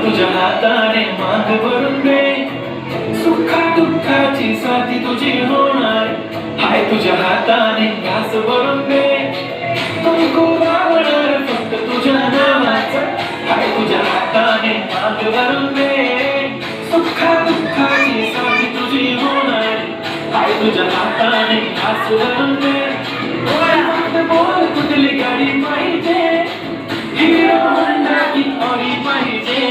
तुझ्या हाताने माग भरून दे, सुखा दुःखाची साथी तुझी होणार. हाय तुझ्या हाताने घास भरून दे, तुमको आवडणार फक्त तुझ्या नावाचं. हाय तुझ्या हाताने माग भरून दे, सुखा दुःखाची साथी तुझी होणार. हाय तुझ्या हाताने घास भरून दे. फक्त बोल कुठली गाडी पाहिजे, हिरो होंडा की ऑडी पाहिजे,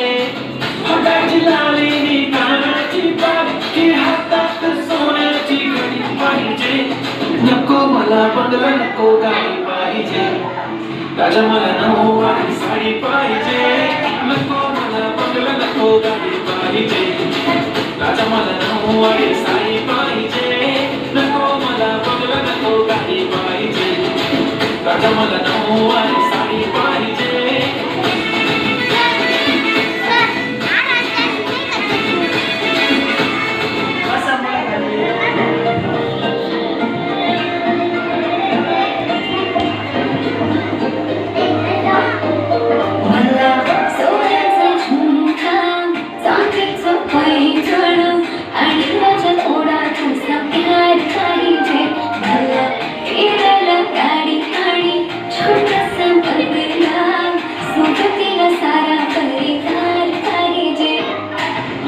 हाताची लाली कानाची बाग की हातात सोन्याची घडी पाहिजे. नको मला बंगला नको गाडी पाहिजे, राजा मला नऊवारी साडी पाहिजे. नको मला बंगला नको गाडी पाहिजे, राजा मला नऊवारी साडी पाहिजे. नको मला बंगला नको गाडी पाहिजे, राजा मला नऊवारी साडी पाहिजे.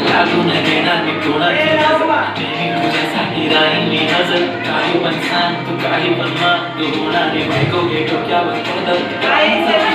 लागून देणार मी कोणाची नजर, तुझ्यासाठी राहिली नजर. काही पण सांग तू काही पण मान, तू होणारी बायको घे डोक्यावर पदर.